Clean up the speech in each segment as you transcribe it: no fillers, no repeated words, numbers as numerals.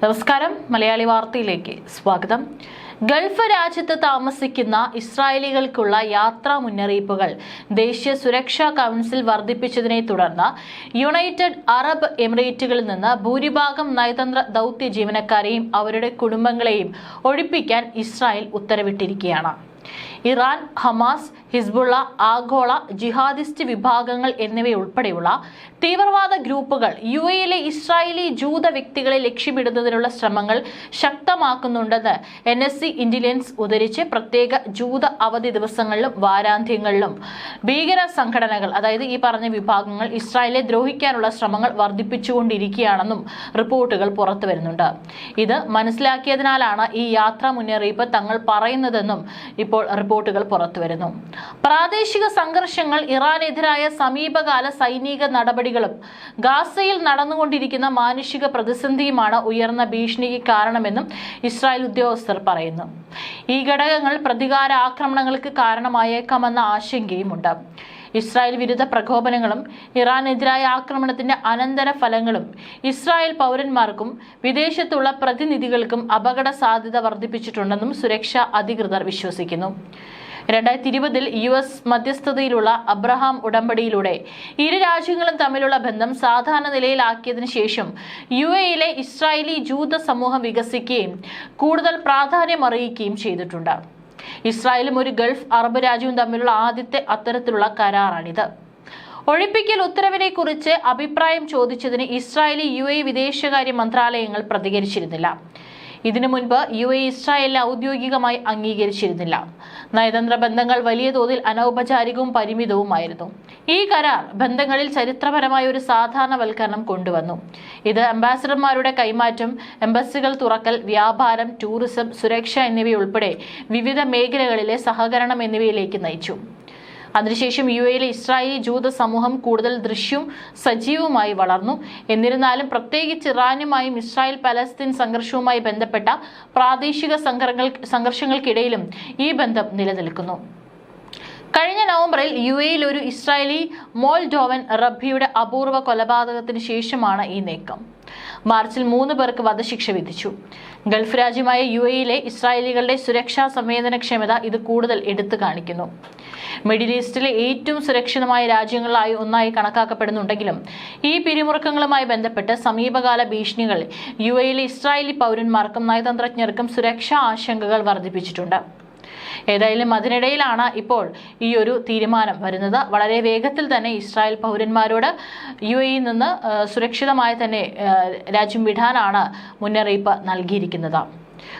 നമസ്കാരം, മലയാളി വാർത്തയിലേക്ക് സ്വാഗതം. ഗൾഫ് രാജ്യത്ത് താമസിക്കുന്ന ഇസ്രായേലികൾക്കുള്ള യാത്രാ മുന്നറിയിപ്പുകൾ ദേശീയ സുരക്ഷാ കൗൺസിൽ വർദ്ധിപ്പിച്ചതിനെ തുടർന്ന് യുണൈറ്റഡ് അറബ് എമിറേറ്റുകളിൽ നിന്ന് ഭൂരിഭാഗം നയതന്ത്ര ദൗത്യ ജീവനക്കാരെയും അവരുടെ കുടുംബങ്ങളെയും ഒഴിപ്പിക്കാൻ ഇസ്രായേൽ ഉത്തരവിട്ടിരിക്കുകയാണ്. ഇറാൻ, ഹമാസ്, ഹിസ്ബുള്ള, ആഗോള ജിഹാദിസ്റ്റ് വിഭാഗങ്ങൾ എന്നിവയുൾപ്പെടെയുള്ള തീവ്രവാദ ഗ്രൂപ്പുകൾ യുഎഇയിലെ ഇസ്രായേലി ജൂത വ്യക്തികളെ ലക്ഷ്യമിടുന്നതിനുള്ള ശ്രമങ്ങൾ ശക്തമാക്കുന്നുണ്ടെന്ന് NSC ഇന്റലിജൻസ് ഉദ്ധരിച്ച് പ്രത്യേക ജൂത അവധി ദിവസങ്ങളിലും വാരാന്ത്യങ്ങളിലും ഭീകര സംഘടനകൾ, അതായത് ഈ പറഞ്ഞ വിഭാഗങ്ങൾ ഇസ്രായേലിനെ ദ്രോഹിക്കാനുള്ള ശ്രമങ്ങൾ വർദ്ധിപ്പിച്ചുകൊണ്ടിരിക്കുകയാണെന്നും റിപ്പോർട്ടുകൾ പുറത്തു വരുന്നുണ്ട്. ഇത് മനസ്സിലാക്കിയതിനാലാണ് ഈ യാത്രാ മുന്നറിയിപ്പ് തങ്ങൾ പറയുന്നതെന്നും ഇപ്പോൾ റിപ്പോർട്ടുകൾ പുറത്തുവരുന്നു. പ്രാദേശിക സംഘർഷങ്ങൾ, ഇറാനെതിരായ സമീപകാല സൈനിക നടപടികളും ഗാസയിൽ നടന്നുകൊണ്ടിരിക്കുന്ന മാനുഷിക പ്രതിസന്ധിയുമാണ് ഉയർന്ന ഭീഷണിക്ക് കാരണമെന്നും ഇസ്രായേൽ ഉദ്യോഗസ്ഥർ പറയുന്നു. ഈ ഘടകങ്ങൾ പ്രതികാര ആക്രമണങ്ങൾക്ക് കാരണമായേക്കാമെന്ന ആശങ്കയുമുണ്ട്. ഇസ്രായേൽ വിരുദ്ധ പ്രകോപനങ്ങളും ഇറാനെതിരായ ആക്രമണത്തിന്റെ അനന്തര ഫലങ്ങളും ഇസ്രായേൽ പൗരന്മാർക്കും വിദേശത്തുള്ള പ്രതിനിധികൾക്കും അപകട സാധ്യത വർദ്ധിപ്പിച്ചിട്ടുണ്ടെന്നും സുരക്ഷാ അധികൃതർ വിശ്വസിക്കുന്നു. 2020 US മധ്യസ്ഥതയിലുള്ള അബ്രഹാം ഉടമ്പടിയിലൂടെ ഇരു രാജ്യങ്ങളും തമ്മിലുള്ള ബന്ധം സാധാരണ നിലയിലാക്കിയതിനു ശേഷം UAEയിലെ ഇസ്രായേലി ജൂത സമൂഹം വികസിക്കുകയും കൂടുതൽ പ്രാധാന്യം അറിയിക്കുകയും ചെയ്തിട്ടുണ്ട്. ഇസ്രായേലും ഒരു ഗൾഫ് അറബ് രാജ്യവും തമ്മിലുള്ള ആദ്യത്തെ അത്തരത്തിലുള്ള കരാറാണിത്. ഒഴിപ്പിക്കൽ ഉത്തരവിനെ കുറിച്ച് അഭിപ്രായം ചോദിച്ചതിന് ഇസ്രായേലി UAE വിദേശകാര്യ മന്ത്രാലയങ്ങൾ പ്രതികരിച്ചിരുന്നില്ല. ഇതിനു മുൻപ് UAE ഇസ്രായേലിനെ ഔദ്യോഗികമായി അംഗീകരിച്ചിരുന്നില്ല. നയതന്ത്ര ബന്ധങ്ങൾ വലിയ തോതിൽ അനൗപചാരികവും പരിമിതവുമായിരുന്നു. ഈ കരാർ ബന്ധങ്ങളിൽ ചരിത്രപരമായ ഒരു സാധാരണവൽക്കരണം കൊണ്ടുവന്നു. ഇത് അംബാസഡർമാരുടെ കൈമാറ്റം, എംബസികൾ തുറക്കൽ, വ്യാപാരം, ടൂറിസം, സുരക്ഷ എന്നിവയുൾപ്പെടെ വിവിധ മേഖലകളിലെ സഹകരണം എന്നിവയിലേക്ക് നയിച്ചു. അതിനുശേഷം UAEയിലെ ഇസ്രായേലി ജൂത സമൂഹം കൂടുതൽ ദൃശ്യവും സജീവവുമായി വളർന്നു. എന്നിരുന്നാലും പ്രത്യേകിച്ച് ഇറാനുമായും ഇസ്രായേൽ പലസ്തീൻ സംഘർഷവുമായി ബന്ധപ്പെട്ട പ്രാദേശിക സംഘർഷങ്ങൾക്കിടയിലും ഈ ബന്ധം നിലനിൽക്കുന്നു. കഴിഞ്ഞ നവംബറിൽ UAEയിൽ ഒരു ഇസ്രായേലി മോൾഡോവൻ റബ്ബിയുടെ അപൂർവ കൊലപാതകത്തിന് ശേഷമാണ് ഈ നീക്കം. മാർച്ചിൽ 3 പേർക്ക് വധശിക്ഷ വിധിച്ചു. ഗൾഫ് രാജ്യമായ UAEയിലെ ഇസ്രായേലികളുടെ സുരക്ഷാ സംവേദനക്ഷമത ഇത് കൂടുതൽ എടുത്തു കാണിക്കുന്നു. മിഡിൽ ഈസ്റ്റിലെ ഏറ്റവും സുരക്ഷിതമായ രാജ്യങ്ങളിലായി ഒന്നായി കണക്കാക്കപ്പെടുന്നുണ്ടെങ്കിലും ഈ പിരിമുറുക്കങ്ങളുമായി ബന്ധപ്പെട്ട് സമീപകാല ഭീഷണികൾ UAEയിലെ ഇസ്രായേലി പൗരന്മാർക്കും നയതന്ത്രജ്ഞർക്കും സുരക്ഷാ ആശങ്കകൾ വർദ്ധിപ്പിച്ചിട്ടുണ്ട്. ഏതായാലും അതിനിടയിലാണ് ഇപ്പോൾ ഈ ഒരു തീരുമാനം വരുന്നത്. വളരെ വേഗത്തിൽ തന്നെ ഇസ്രായേൽ പൗരന്മാരോട് UAEയിൽ നിന്ന് സുരക്ഷിതമായി തന്നെ രാജ്യം വിടാനാണ് മുന്നറിയിപ്പ് നൽകിയിരിക്കുന്നത്.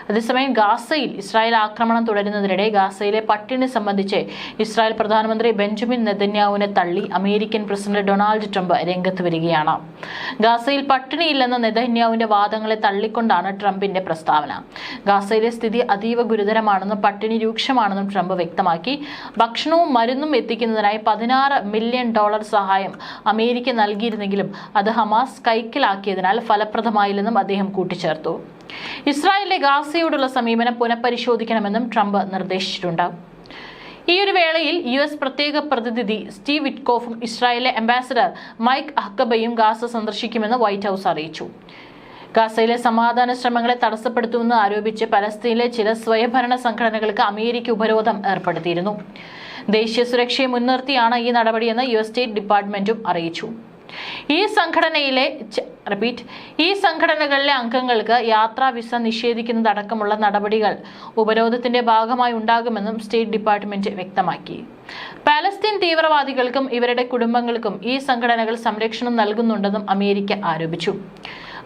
അതേസമയം ഗാസയിൽ ഇസ്രായേൽ ആക്രമണം തുടരുന്നതിനിടെ ഗാസയിലെ പട്ടിണി സംബന്ധിച്ച് ഇസ്രായേൽ പ്രധാനമന്ത്രി ബെഞ്ചമിൻ നെതന്യാഹുവിനെ തള്ളി അമേരിക്കൻ പ്രസിഡന്റ് ഡൊണാൾഡ് ട്രംപ് രംഗത്ത് വരികയാണ്. ഗാസയിൽ പട്ടിണിയില്ലെന്ന നെതന്യാഹുവിന്റെ വാദങ്ങളെ തള്ളിക്കൊണ്ടാണ് ട്രംപിന്റെ പ്രസ്താവന. ഗാസയിലെ സ്ഥിതി അതീവ ഗുരുതരമാണെന്നും പട്ടിണി രൂക്ഷമാണെന്നും ട്രംപ് വ്യക്തമാക്കി. ഭക്ഷണവും മരുന്നും എത്തിക്കുന്നതിനായി $16 മില്യൺ സഹായം അമേരിക്ക നൽകിയിരുന്നെങ്കിലും അത് ഹമാസ് കൈക്കലാക്കിയതിനാൽ ഫലപ്രദമായില്ലെന്നും അദ്ദേഹം കൂട്ടിച്ചേർത്തു. ഇസ്രായേലിലെ ഗാസയോടുള്ള സമീപനം പുനഃപരിശോധിക്കണമെന്നും ട്രംപ് നിർദ്ദേശിച്ചിട്ടുണ്ട്. ഈ ഒരു വേളയിൽ US പ്രത്യേക പ്രതിനിധി സ്റ്റീവ് വിറ്റ്കോഫും ഇസ്രായേലിലെ അംബാസഡർ മൈക്ക് ഹക്കബയും ഗാസ സന്ദർശിക്കുമെന്ന് വൈറ്റ് ഹൌസ് അറിയിച്ചു. ഗാസയിലെ സമാധാന ശ്രമങ്ങളെ തടസ്സപ്പെടുത്തുമെന്ന് ആരോപിച്ച് പലസ്തീനിലെ ചില സ്വയംഭരണ സംഘടനകൾക്ക് അമേരിക്ക ഉപരോധം ഏർപ്പെടുത്തിയിരുന്നു. ദേശീയ സുരക്ഷയെ മുൻനിർത്തിയാണ് ഈ നടപടിയെന്ന് US സ്റ്റേറ്റ് ഡിപ്പാർട്ട്മെന്റും അറിയിച്ചു. ഈ സംഘടനകളിലെ അംഗങ്ങൾക്ക് യാത്രാ വിസ നിഷേധിക്കുന്നതടക്കമുള്ള നടപടികൾ ഉപരോധത്തിന്റെ ഭാഗമായി ഉണ്ടാകുമെന്നും സ്റ്റേറ്റ് ഡിപ്പാർട്ട്മെന്റ് വ്യക്തമാക്കി. പാലസ്തീൻ തീവ്രവാദികൾക്കും ഇവരുടെ കുടുംബങ്ങൾക്കും ഈ സംഘടനകൾ സംരക്ഷണം നൽകുന്നുണ്ടെന്നും അമേരിക്ക ആരോപിച്ചു.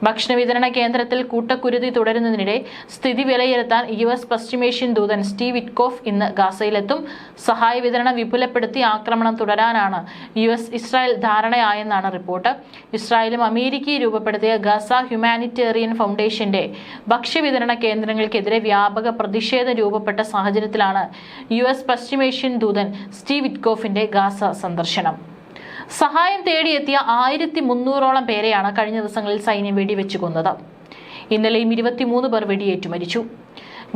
ഭക്ഷണ വിതരണ കേന്ദ്രത്തിൽ കൂട്ടക്കുരുതി തുടരുന്നതിനിടെ സ്ഥിതി വിലയിരുത്താൻ US പശ്ചിമേഷ്യൻ ദൂതൻ സ്റ്റീവ് വിറ്റ്കോഫ് ഇന്ന് ഗാസയിലെത്തും. സഹായ വിതരണം വിപുലപ്പെടുത്തി ആക്രമണം തുടരാനാണ് US ഇസ്രായേൽ ധാരണയായെന്നാണ് റിപ്പോർട്ട്. ഇസ്രായേലും അമേരിക്കയും രൂപപ്പെടുത്തിയ ഗാസ ഹ്യൂമാനിറ്റേറിയൻ ഫൗണ്ടേഷന്റെ ഭക്ഷ്യവിതരണ കേന്ദ്രങ്ങൾക്കെതിരെ വ്യാപക പ്രതിഷേധം രൂപപ്പെട്ട സാഹചര്യത്തിലാണ് US പശ്ചിമേഷ്യൻ ദൂതൻ സ്റ്റീവ് വിറ്റ്കോഫിന്റെ ഗാസ സന്ദർശനം. സഹായം തേടിയെത്തിയ 1300ഓളം പേരെയാണ് കഴിഞ്ഞ ദിവസങ്ങളിൽ സൈന്യം വെടിവെച്ചു കൊന്നത്. ഇന്നലെയും 23 പേർ വെടിയേറ്റു മരിച്ചു.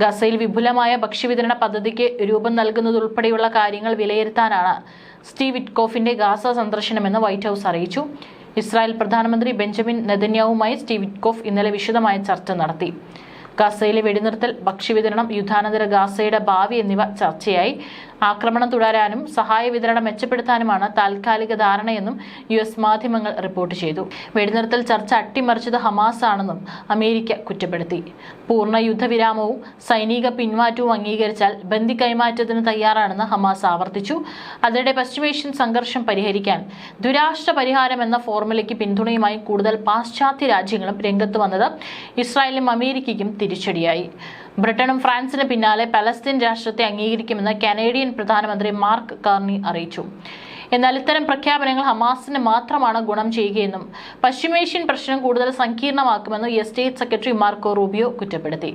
ഗസയിൽ വിപുലമായ ഭക്ഷ്യവിതരണ പദ്ധതിക്ക് രൂപം നൽകുന്നതുൾപ്പെടെയുള്ള കാര്യങ്ങൾ വിലയിരുത്താനാണ് സ്റ്റീവ് വിറ്റ്കോഫിന്റെ ഗാസ സന്ദർശനമെന്ന് വൈറ്റ് ഹൌസ് അറിയിച്ചു. ഇസ്രായേൽ പ്രധാനമന്ത്രി ബെഞ്ചമിൻ നെതന്യാഹുവുമായി സ്റ്റീവ് വിറ്റ്കോഫ് ഇന്നലെ വിശദമായ ചർച്ച നടത്തി. ഗാസയിലെ വെടിനിർത്തൽ, ഭക്ഷ്യവിതരണം, യുദ്ധാനന്തര ഗാസയുടെ ഭാവി എന്നിവ ചർച്ചയായി. ആക്രമണം തുടരാനും സഹായ വിതരണം മെച്ചപ്പെടുത്താനുമാണ് താൽക്കാലിക ധാരണയെന്നും US മാധ്യമങ്ങൾ റിപ്പോർട്ട് ചെയ്തു. വെടിനിർത്തൽ ചർച്ച അട്ടിമറിച്ചത് ഹമാസ് ആണെന്നും അമേരിക്ക കുറ്റപ്പെടുത്തി. പൂർണ്ണ യുദ്ധവിരാമവും സൈനിക പിന്മാറ്റവും അംഗീകരിച്ചാൽ ബന്ദി കൈമാറ്റത്തിന് തയ്യാറാണെന്ന് ഹമാസ് ആവർത്തിച്ചു. അതിനിടെ പശ്ചിമേഷ്യൻ സംഘർഷം പരിഹരിക്കാൻ ദ്വിരാഷ്ട്ര പരിഹാരം എന്ന ഫോർമുലയ്ക്ക് പിന്തുണയുമായി കൂടുതൽ പാശ്ചാത്യ രാജ്യങ്ങളും രംഗത്ത് വന്നത് ഇസ്രായേലിനും അമേരിക്കയ്ക്കും തിരിച്ചടിയായി. ബ്രിട്ടനും ഫ്രാൻസിന് പിന്നാലെ പലസ്തീൻ രാഷ്ട്രത്തെ അംഗീകരിക്കുമെന്ന് കനേഡിയൻ പ്രധാനമന്ത്രി മാർക്ക് കാർണി അറിയിച്ചു. എന്നാൽ ഇത്തരം പ്രഖ്യാപനങ്ങൾ ഹമാസിന് മാത്രമാണ് ഗുണം ചെയ്യുകയെന്നും പശ്ചിമേഷ്യൻ പ്രശ്നം കൂടുതൽ സങ്കീർണമാക്കുമെന്നും സ്റ്റേറ്റ് സെക്രട്ടറി മാർക്കോ റൂബിയോ കുറ്റപ്പെടുത്തി.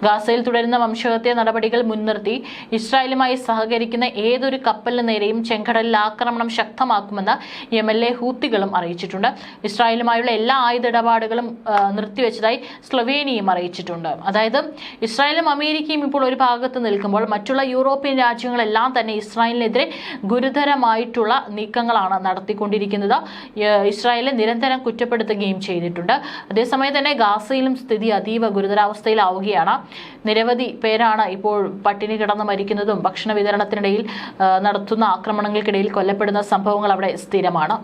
ഗാസയിൽ തുടരുന്ന വംശഹത്യ നടപടികൾ മുൻനിർത്തി ഇസ്രായേലുമായി സഹകരിക്കുന്ന ഏതൊരു കപ്പലിന് നേരെയും ചെങ്കടലിൽ ആക്രമണം ശക്തമാക്കുമെന്ന് യമനിലെ ഹൂത്തികളും അറിയിച്ചിട്ടുണ്ട്. ഇസ്രായേലുമായുള്ള എല്ലാ ആയുധ ഇടപാടുകളും നിർത്തിവെച്ചതായി സ്ലൊവേനിയയും അറിയിച്ചിട്ടുണ്ട്. അതായത് ഇസ്രായേലും അമേരിക്കയും ഇപ്പോൾ ഒരു ഭാഗത്ത് നിൽക്കുമ്പോൾ മറ്റുള്ള യൂറോപ്യൻ രാജ്യങ്ങളെല്ലാം തന്നെ ഇസ്രായേലിനെതിരെ ഗുരുതരമായിട്ടുള്ള നീക്കങ്ങളാണ് നടത്തിക്കൊണ്ടിരിക്കുന്നത്. ഇസ്രായേലിനെ നിരന്തരം കുറ്റപ്പെടുത്തുകയും ചെയ്തിട്ടുണ്ട്. അതേസമയം തന്നെ ഗാസയിലും സ്ഥിതി അതീവ ഗുരുതരാവസ്ഥയിലാവുകയാണ്. നിരവധി പേരാണ് ഇപ്പോൾ പട്ടിണി കിടന്ന് മരിക്കുന്നതും ഭക്ഷണ വിതരണത്തിനിടയിൽ നടത്തുന്ന ആക്രമണങ്ങൾക്കിടയിൽ കൊല്ലപ്പെടുന്ന സംഭവങ്ങൾ അവിടെ സ്ഥിരമാണ്.